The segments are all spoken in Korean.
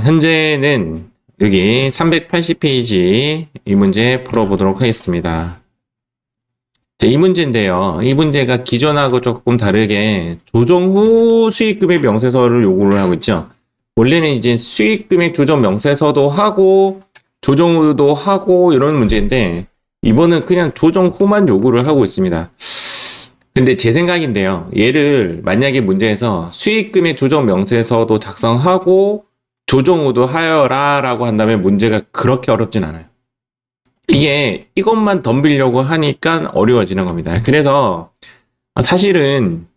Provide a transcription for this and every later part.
현재는 여기 380페이지 이 문제 풀어보도록 하겠습니다. 이 문제인데요. 이 문제가 기존하고 조금 다르게 조정 후 수익금액 명세서를 요구를 하고 있죠. 원래는 이제 수익금액 조정 명세서도 하고 조정 후도 하고 이런 문제인데 이번은 그냥 조정 후만 요구를 하고 있습니다. 근데 제 생각인데요. 얘를 만약에 문제에서 수익금액 조정 명세서도 작성하고 조정 후도 하여라 라고 한다면 문제가 그렇게 어렵진 않아요. 이게 이것만 덤비려고 하니까 어려워지는 겁니다. 그래서 사실은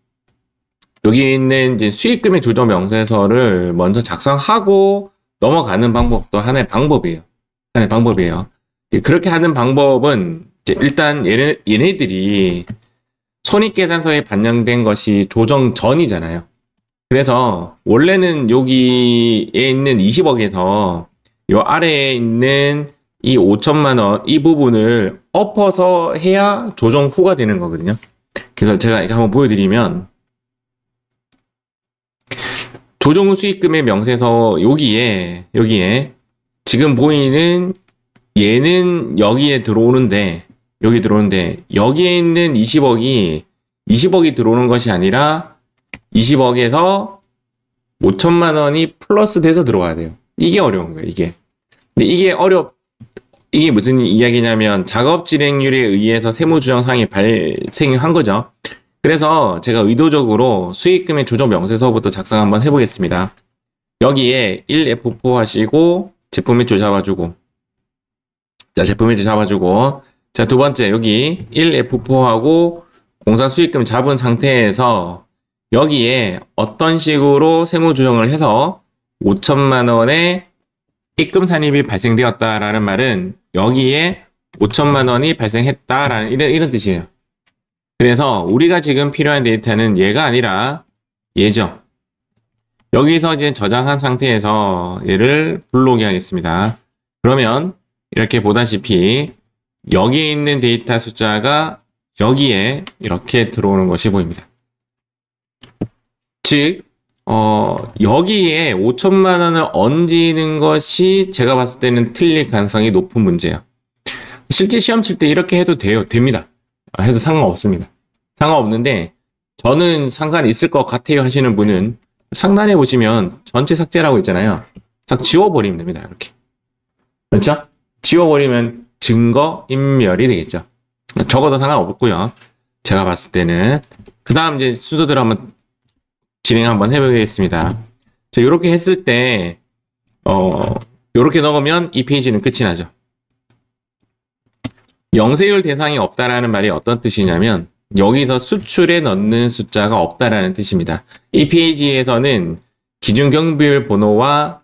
여기 있는 이제 수익금액 조정 명세서를 먼저 작성하고 넘어가는 방법도 하나의 방법이에요. 하나의 방법이에요. 그렇게 하는 방법은 이제 일단 얘네들이 손익계산서에 반영된 것이 조정 전이잖아요. 그래서 원래는 여기에 있는 20억에서 이 아래에 있는 이 5천만 원 이 부분을 엎어서 해야 조정 후가 되는 거거든요. 그래서 제가 이거 한번 보여드리면 조정 후 수익금의 명세서 여기에 지금 보이는 얘는 여기에 들어오는데 여기에 있는 20억이 들어오는 것이 아니라 20억에서 5천만 원이 플러스 돼서 들어와야 돼요. 이게 어려운 거예요, 이게. 근데 이게 무슨 이야기냐면 작업 진행률에 의해서 세무조정상이 발생한 거죠. 그래서 제가 의도적으로 수익금의 조정 명세서부터 작성 한번 해보겠습니다. 여기에 1F4 하시고 제품 매출 잡아주고 자, 두 번째 여기 1F4하고 공사 수익금 잡은 상태에서 여기에 어떤 식으로 세무조정을 해서 5천만 원의 입금 산입이 발생되었다라는 말은 여기에 5천만 원이 발생했다라는 이런 뜻이에요. 그래서 우리가 지금 필요한 데이터는 얘가 아니라 얘죠. 여기서 이제 저장한 상태에서 얘를 불러오게 하겠습니다. 그러면 이렇게 보다시피 여기에 있는 데이터 숫자가 여기에 이렇게 들어오는 것이 보입니다. 즉 여기에 5천만 원을 얹는 것이 제가 봤을 때는 틀릴 가능성이 높은 문제예요. 실제 시험 칠 때 이렇게 해도 됩니다. 해도 상관없습니다. 상관없는데 저는 상관이 있을 것 같아요 하시는 분은 상단에 보시면 전체 삭제라고 있잖아요. 싹 지워버리면 됩니다. 이렇게. 그렇죠? 지워버리면 증거 인멸이 되겠죠. 적어도 상관없고요. 제가 봤을 때는. 그 다음 이제 순서대로 한번 진행 한번 해보겠습니다. 자, 이렇게 했을 때 이렇게 넣으면 이 페이지는 끝이 나죠. 영세율 대상이 없다라는 말이 어떤 뜻이냐면 여기서 수출에 넣는 숫자가 없다라는 뜻입니다. 이 페이지에서는 기준 경비율 번호와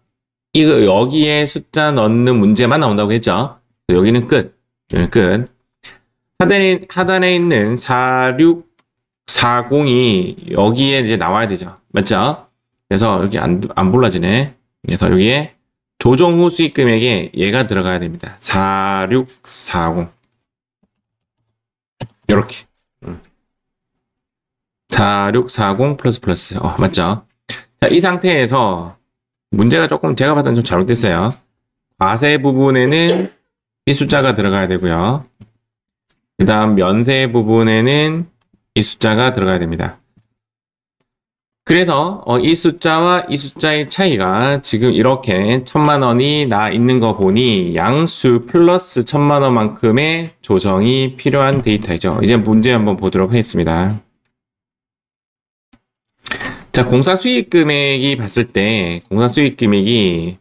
여기에 숫자 넣는 문제만 나온다고 했죠. 여기는 끝. 여기는 끝. 하단에 있는 4640이 여기에 이제 나와야 되죠. 맞죠? 그래서 여기 안 불러지네. 그래서 여기에 조정 후 수익 금액에 얘가 들어가야 됩니다. 4640. 이렇게. 4640 플러스. 맞죠? 자, 이 상태에서 문제가 조금 제가 봤을 때 좀 잘못됐어요. 과세 부분에는 이 숫자가 들어가야 되고요. 그 다음 면세 부분에는 이 숫자가 들어가야 됩니다. 그래서 이 숫자와 이 숫자의 차이가 지금 이렇게 1천만 원이 나 있는 거 보니 양수 플러스 1천만 원만큼의 조정이 필요한 데이터이죠. 이제 문제 한번 보도록 하겠습니다. 자, 공사 수익 금액이 봤을 때 공사 수익 금액이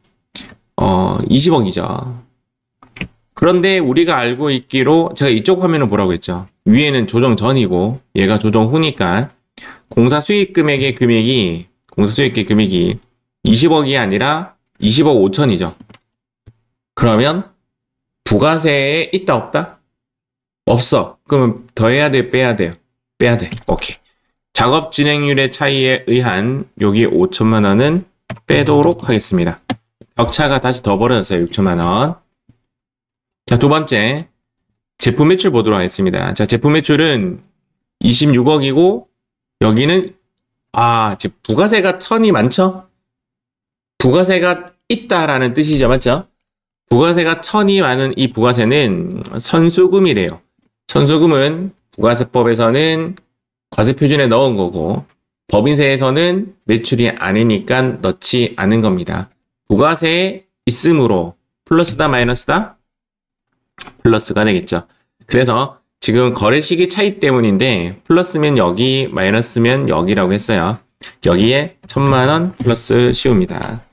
20억이죠. 그런데 우리가 알고 있기로 제가 이쪽 화면을 보라고 했죠. 위에는 조정 전이고 얘가 조정 후니까 공사 수익 금액의 금액이 20억이 아니라 20억 5천이죠. 그러면 부가세에 있다 없다? 없어. 그러면 더해야 돼, 빼야 돼요? 빼야 돼. 오케이. 작업 진행률의 차이에 의한 여기 5천만 원은 빼도록 하겠습니다. 격차가 다시 더 벌어졌어요. 6천만 원. 자, 두 번째 제품 매출 보도록 하겠습니다. 자, 제품 매출은 26억이고 여기는 지금 부가세가 1000이 많죠? 부가세가 있다라는 뜻이죠. 맞죠? 부가세가 1000이 많은 이 부가세는 선수금이래요. 선수금은 부가세법에서는 과세표준에 넣은 거고 법인세에서는 매출이 아니니까 넣지 않은 겁니다. 부가세에 있으므로 플러스다 마이너스다? 플러스가 되겠죠. 그래서 지금 거래 시기 차이 때문인데 플러스면 여기 마이너스면 여기라고 했어요. 여기에 1000만원 플러스 씌웁니다.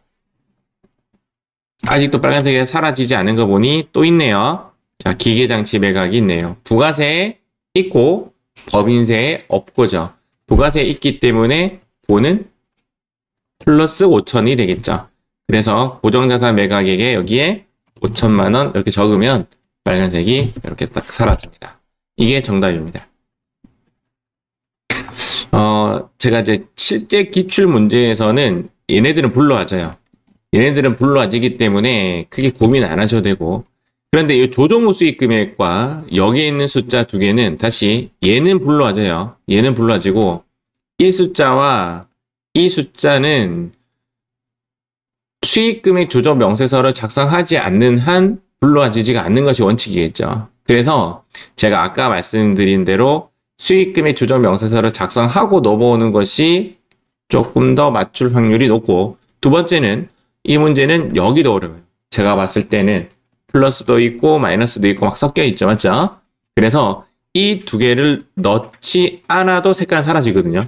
아직도 빨간색이 사라지지 않은 거 보니 또 있네요. 자, 기계장치 매각이 있네요. 부가세에 있고 법인세에 없고죠. 부가세에 있기 때문에 보는 플러스 5천이 되겠죠. 그래서 고정자산 매각액에 여기에 5천만원 이렇게 적으면 빨간색이 이렇게 딱 사라집니다. 이게 정답입니다. 제가 이제 실제 기출 문제에서는 얘네들은 불로하져요. 얘네들은 불로하지기 때문에 크게 고민 안 하셔도 되고, 그런데 이 조정후 수익 금액과 여기에 있는 숫자 두 개는 다시 얘는 불로하져요. 얘는 불로하지고 이 숫자와 이 숫자는 수익 금액 조정 명세서를 작성하지 않는 한 불로하지지가 않는 것이 원칙이겠죠. 그래서 제가 아까 말씀드린 대로 수익 금액 조정 명세서를 작성하고 넘어오는 것이 조금 더 맞출 확률이 높고, 두 번째는 이 문제는 여기도 어려워요. 제가 봤을 때는 플러스도 있고 마이너스도 있고 막 섞여 있죠. 맞죠? 그래서 이 두 개를 넣지 않아도 색깔 사라지거든요.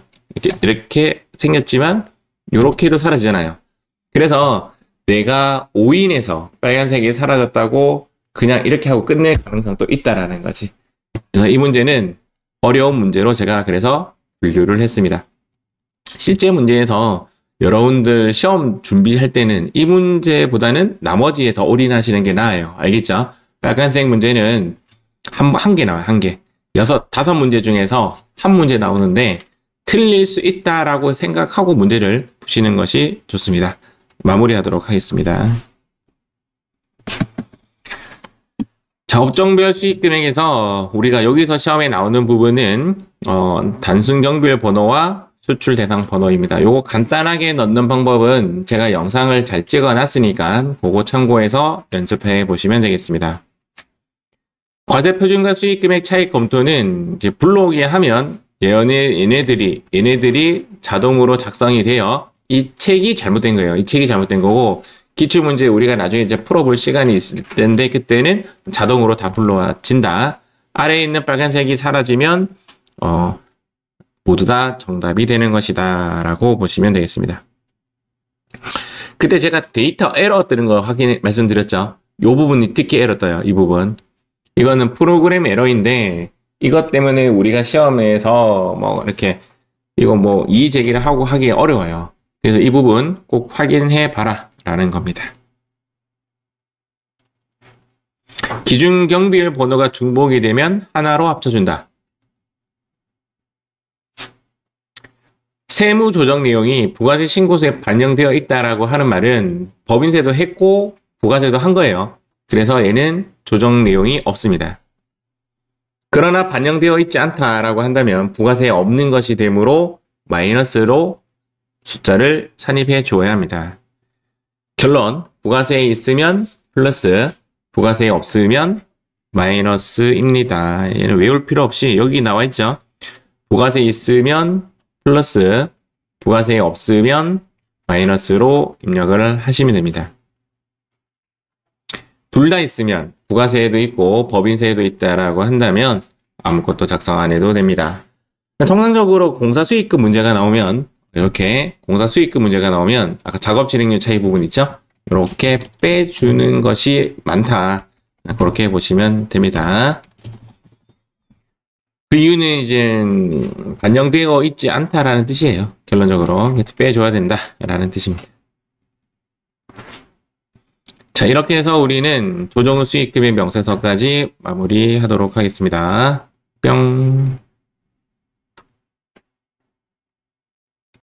이렇게 생겼지만 이렇게도 사라지잖아요. 그래서 내가 오인해서 빨간색이 사라졌다고 그냥 이렇게 하고 끝낼 가능성도 있다라는 거지. 그래서 이 문제는 어려운 문제로 제가 그래서 분류를 했습니다. 실제 문제에서 여러분들 시험 준비할 때는 이 문제보다는 나머지에 더 올인하시는 게 나아요. 알겠죠? 빨간색 문제는 한 개 나와요. 한 개. 5문제 중에서 한 문제 나오는데 틀릴 수 있다라고 생각하고 문제를 푸시는 것이 좋습니다. 마무리하도록 하겠습니다. 자, 업종별 수익 금액에서 우리가 여기서 시험에 나오는 부분은 단순 경비별 번호와 수출 대상 번호입니다. 요거 간단하게 넣는 방법은 제가 영상을 잘 찍어 놨으니까 그거 참고해서 연습해 보시면 되겠습니다. 과세 표준과 수익 금액 차익 검토는 이제 불러오게 하면 얘네들이 자동으로 작성이 돼요. 이 책이 잘못된 거예요. 이 책이 잘못된 거고, 기출문제 우리가 나중에 이제 풀어볼 시간이 있을 텐데 그때는 자동으로 다 불러진다. 아래에 있는 빨간색이 사라지면 모두 다 정답이 되는 것이다 라고 보시면 되겠습니다. 그때 제가 데이터 에러 뜨는 거 말씀드렸죠. 이 부분이 특히 에러 떠요. 이 부분. 이거는 프로그램 에러인데 이것 때문에 우리가 시험에서 뭐 이렇게 이거 뭐 이의 제기를 하고 하기 어려워요. 그래서 이 부분 꼭 확인해 봐라 라는 겁니다. 기준 경비율 번호가 중복이 되면 하나로 합쳐준다. 세무 조정 내용이 부가세 신고서에 반영되어 있다라고 하는 말은 법인세도 했고 부가세도 한 거예요. 그래서 얘는 조정 내용이 없습니다. 그러나 반영되어 있지 않다라고 한다면 부가세에 없는 것이 되므로 마이너스로 숫자를 산입해 주어야 합니다. 결론, 부가세에 있으면 플러스, 부가세에 없으면 마이너스입니다. 얘는 외울 필요 없이 여기 나와 있죠. 부가세에 있으면 플러스, 부가세에 없으면 마이너스로 입력을 하시면 됩니다. 둘 다 있으면 부가세에도 있고 법인세에도 있다라고 한다면 아무것도 작성 안 해도 됩니다. 통상적으로 공사수익금 문제가 나오면 이렇게 공사수익금 문제가 나오면 아까 작업진행률 차이 부분 있죠? 이렇게 빼주는 것이 많다. 그렇게 보시면 됩니다. 그 이유는 이제 반영되어 있지 않다라는 뜻이에요. 결론적으로 빼줘야 된다라는 뜻입니다. 자, 이렇게 해서 우리는 조정후 수익금의 명세서까지 마무리하도록 하겠습니다. 뿅.